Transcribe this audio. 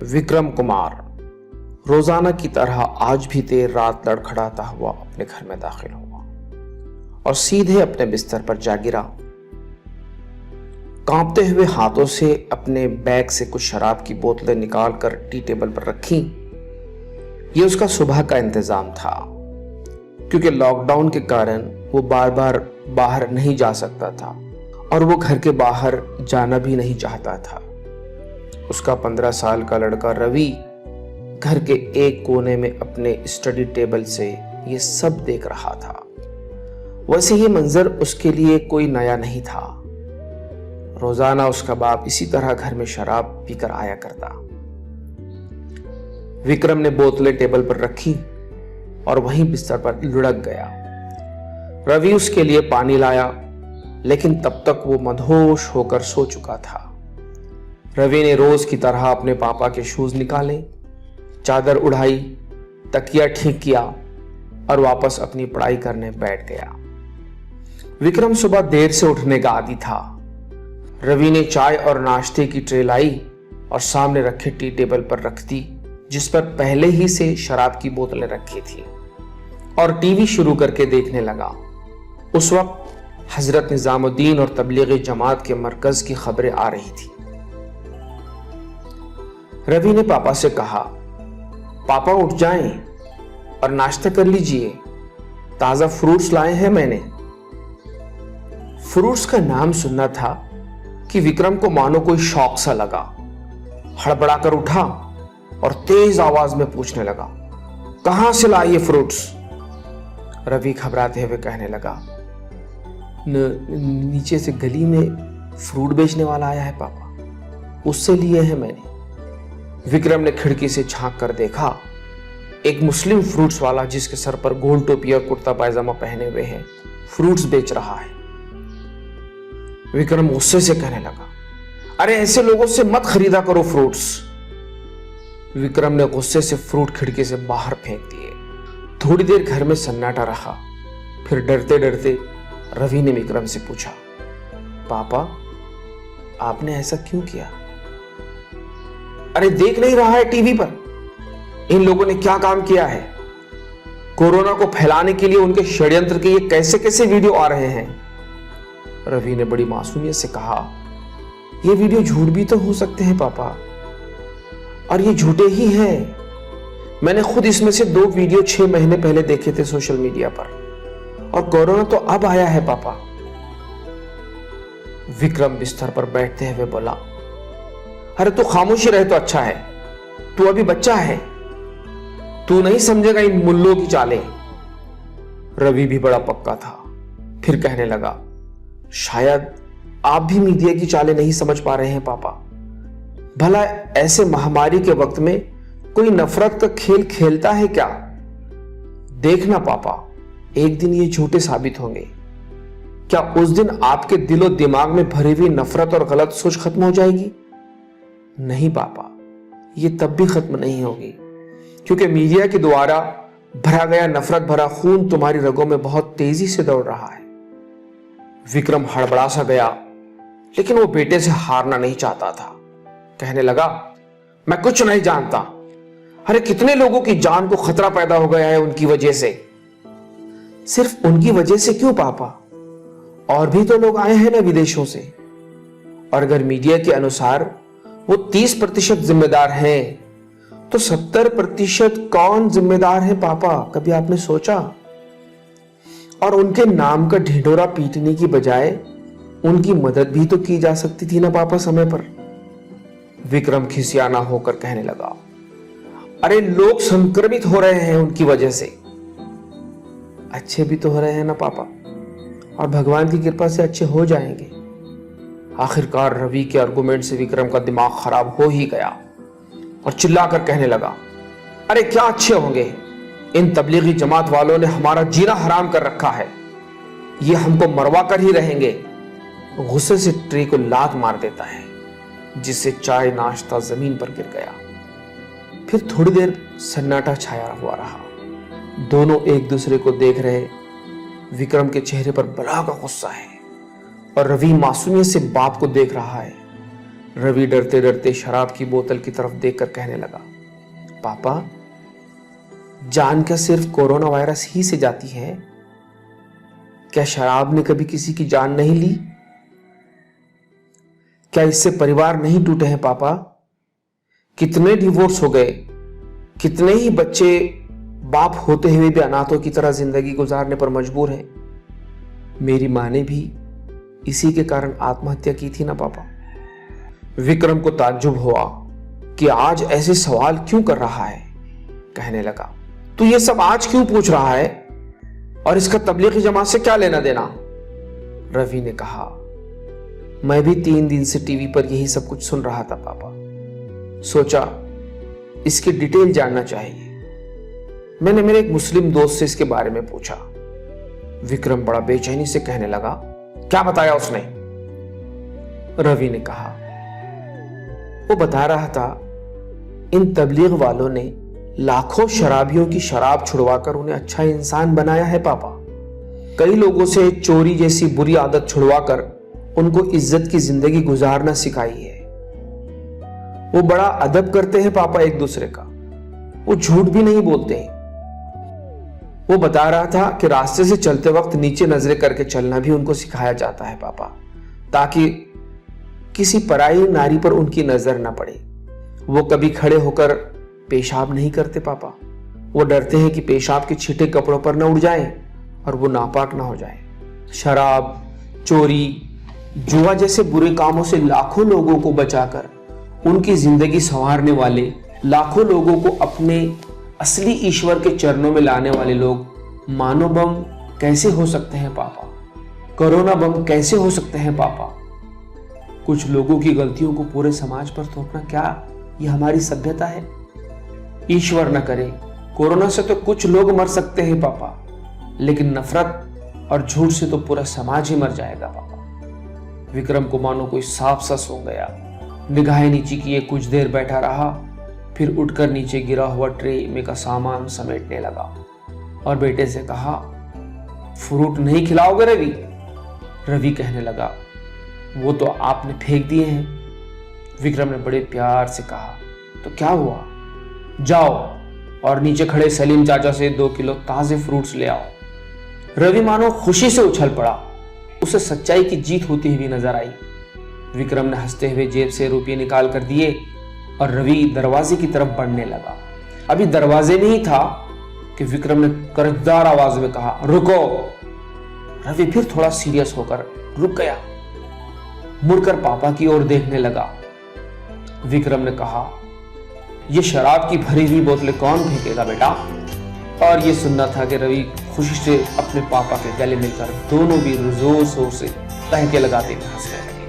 विक्रम कुमार रोजाना की तरह आज भी देर रात लड़खड़ाता हुआ अपने घर में दाखिल हुआ और सीधे अपने बिस्तर पर जा गिरा। कांपते हुए हाथों से अपने बैग से कुछ शराब की बोतलें निकालकर टी टेबल पर रखी। ये उसका सुबह का इंतजाम था, क्योंकि लॉकडाउन के कारण वो बार बार बाहर नहीं जा सकता था और वो घर के बाहर जाना भी नहीं चाहता था। उसका 15 साल का लड़का रवि घर के एक कोने में अपने स्टडी टेबल से ये सब देख रहा था। वैसे ये मंजर उसके लिए कोई नया नहीं था। रोजाना उसका बाप इसी तरह घर में शराब पीकर आया करता। विक्रम ने बोतलें टेबल पर रखी और वहीं बिस्तर पर लुढ़क गया। रवि उसके लिए पानी लाया, लेकिन तब तक वो मदहोश होकर सो चुका था। रवि ने रोज की तरह अपने पापा के शूज निकाले, चादर उड़ाई, तकिया ठीक किया और वापस अपनी पढ़ाई करने बैठ गया। विक्रम सुबह देर से उठने का आदी था। रवि ने चाय और नाश्ते की ट्रे लाई और सामने रखे टी टेबल पर रख दी, जिस पर पहले ही से शराब की बोतलें रखी थी, और टीवी शुरू करके देखने लगा। उस वक्त हजरत निजामुद्दीन और तबलीगी जमात के मरकज की खबरें आ रही थी। रवि ने पापा से कहा, पापा उठ जाएं और नाश्ता कर लीजिए, ताजा फ्रूट्स लाए हैं मैंने। फ्रूट्स का नाम सुनना था कि विक्रम को मानो कोई शौक सा लगा। हड़बड़ाकर उठा और तेज आवाज में पूछने लगा, कहां से लाए ये फ्रूट्स? रवि घबराते हुए कहने लगा, नीचे से गली में फ्रूट बेचने वाला आया है पापा, उससे लिए हैं मैंने। विक्रम ने खिड़की से झांक कर देखा। एक मुस्लिम फ्रूट्स वाला जिसके सर पर गोल टोपी और कुर्ता पायजामा पहने हुए है, फ्रूट्स बेच रहा है। विक्रम गुस्से से कहने लगा, अरे ऐसे लोगों से मत खरीदा करो फ्रूट्स। विक्रम ने गुस्से से फ्रूट खिड़की से बाहर फेंक दिए। थोड़ी देर घर में सन्नाटा रहा। फिर डरते डरते रवि ने विक्रम से पूछा, पापा आपने ऐसा क्यों किया? अरे देख नहीं रहा है टीवी पर इन लोगों ने क्या काम किया है? कोरोना को फैलाने के लिए उनके षड्यंत्र के ये कैसे कैसे वीडियो आ रहे हैं। रवि ने बड़ी मासूमियत से कहा, ये वीडियो झूठ भी तो हो सकते हैं पापा, और ये झूठे ही हैं। मैंने खुद इसमें से 2 वीडियो 6 महीने पहले देखे थे सोशल मीडिया पर, और कोरोना तो अब आया है पापा। विक्रम बिस्तर पर बैठते हुए बोला, अरे तू खामोशी रहे तो अच्छा है, तू अभी बच्चा है, तू नहीं समझेगा इन मुल्लों की चालें। रवि भी बड़ा पक्का था। फिर कहने लगा, शायद आप भी मीडिया की चालें नहीं समझ पा रहे हैं पापा। भला ऐसे महामारी के वक्त में कोई नफरत का खेल खेलता है क्या? देखना पापा, एक दिन ये झूठे साबित होंगे। क्या उस दिन आपके दिलो दिमाग में भरी हुई नफरत और गलत सोच खत्म हो जाएगी? नहीं पापा, ये तब भी खत्म नहीं होगी, क्योंकि मीडिया के द्वारा भरा गया नफरत भरा खून तुम्हारी रगों में बहुत तेजी से दौड़ रहा है। विक्रम हड़बड़ा सा गया, लेकिन वो बेटे से हारना नहीं चाहता था। कहने लगा, मैं कुछ नहीं जानता। अरे कितने लोगों की जान को खतरा पैदा हो गया है उनकी वजह से। सिर्फ उनकी वजह से क्यों पापा? और भी तो लोग आए हैं ना विदेशों से। और अगर मीडिया के अनुसार वो 30% जिम्मेदार हैं, तो 70% कौन जिम्मेदार है पापा? कभी आपने सोचा? और उनके नाम का ढिंढोरा पीटने की बजाय उनकी मदद भी तो की जा सकती थी ना पापा समय पर। विक्रम खिसियाना होकर कहने लगा, अरे लोग संक्रमित हो रहे हैं उनकी वजह से। अच्छे भी तो हो रहे हैं ना पापा, और भगवान की कृपा से अच्छे हो जाएंगे। आखिरकार रवि के आर्गुमेंट से विक्रम का दिमाग खराब हो ही गया और चिल्लाकर कहने लगा, अरे क्या अच्छे होंगे? इन तबलीगी जमात वालों ने हमारा जीना हराम कर रखा है, ये हमको मरवा कर ही रहेंगे। गुस्से से ट्रे को लात मार देता है, जिससे चाय नाश्ता जमीन पर गिर गया। फिर थोड़ी देर सन्नाटा छाया हुआ रहा। दोनों एक दूसरे को देख रहे। विक्रम के चेहरे पर बला का गुस्सा है और रवि मासूमियत से बाप को देख रहा है। रवि डरते डरते शराब की बोतल की तरफ देखकर कहने लगा, पापा, जान क्या सिर्फ कोरोना वायरस ही से जाती है? क्या शराब ने कभी किसी की जान नहीं ली? क्या इससे परिवार नहीं टूटे हैं पापा? कितने डिवोर्स हो गए, कितने ही बच्चे बाप होते हुए भी अनाथों की तरह जिंदगी गुजारने पर मजबूर हैं। मेरी मां ने भी इसी के कारण आत्महत्या की थी ना पापा। विक्रम को ताज्जुब हुआ कि आज ऐसे सवाल क्यों कर रहा है। कहने लगा, तू ये सब आज क्यों पूछ रहा है और इसका तबलीगी जमात से क्या लेना देना? रवि ने कहा, मैं भी 3 दिन से टीवी पर यही सब कुछ सुन रहा था पापा। सोचा इसकी डिटेल जानना चाहिए। मैंने मेरे एक मुस्लिम दोस्त से इसके बारे में पूछा। विक्रम बड़ा बेचैनी से कहने लगा, क्या बताया उसने? रवि ने कहा, वो बता रहा था इन तबलीग वालों ने लाखों शराबियों की शराब छुड़वाकर उन्हें अच्छा इंसान बनाया है पापा। कई लोगों से चोरी जैसी बुरी आदत छुड़वाकर उनको इज्जत की जिंदगी गुजारना सिखाई है। वो बड़ा अदब करते हैं पापा एक दूसरे का। वो झूठ भी नहीं बोलते हैं। वो बता रहा था कि रास्ते से चलते वक्त नीचे नजरें करके चलना भी उनको सिखाया जाता है पापा, ताकि किसी पराई नारी पर उनकी नजर ना पड़े। वो कभी खड़े होकर पेशाब नहीं करते पापा। वो डरते हैं कि पेशाब के छींटे कपड़ों पर न उड़ जाएं और वो नापाक ना हो जाए। शराब, चोरी, जुआ जैसे बुरे कामों से लाखों लोगों को बचाकर उनकी जिंदगी संवारने वाले, लाखों लोगों को अपने असली ईश्वर के चरणों में लाने वाले लोग मानो बम कैसे हो सकते हैं पापा? कोरोना बम कैसे हो सकते हैं पापा? कुछ लोगों की गलतियों को पूरे समाज पर थोपना, क्या यह हमारी सभ्यता है? ईश्वर न करे, कोरोना से तो कुछ लोग मर सकते हैं पापा, लेकिन नफरत और झूठ से तो पूरा समाज ही मर जाएगा पापा। विक्रम को मानो कोई सांप सा सो गया। निगाहें नीचे किए कुछ देर बैठा रहा, फिर उठकर नीचे गिरा हुआ ट्रे में का सामान समेटने लगा और बेटे से कहा, फ्रूट नहीं खिलाओगे रवि? रवि कहने लगा, वो तो आपने फेंक दिए हैं। विक्रम ने बड़े प्यार से कहा, तो क्या हुआ? जाओ और नीचे खड़े सलीम चाचा से 2 किलो ताजे फ्रूट्स ले आओ। रवि मानो खुशी से उछल पड़ा। उसे सच्चाई की जीत होती हुई नजर आई। विक्रम ने हंसते हुए जेब से रुपये निकाल कर दिए और रवि दरवाजे की तरफ बढ़ने लगा। अभी दरवाजे में ही था कि विक्रम ने कर्जदार आवाज में कहा, रुको। रवि फिर थोड़ा सीरियस होकर रुक गया, मुड़कर पापा की ओर देखने लगा। विक्रम ने कहा, ये शराब की भरी हुई बोतलें कौन फेंकेगा बेटा? और ये सुनना था कि रवि खुशी से अपने पापा के गले मिलकर दोनों भी जोर शोर से तहके लगाते हुए हंसने लगे।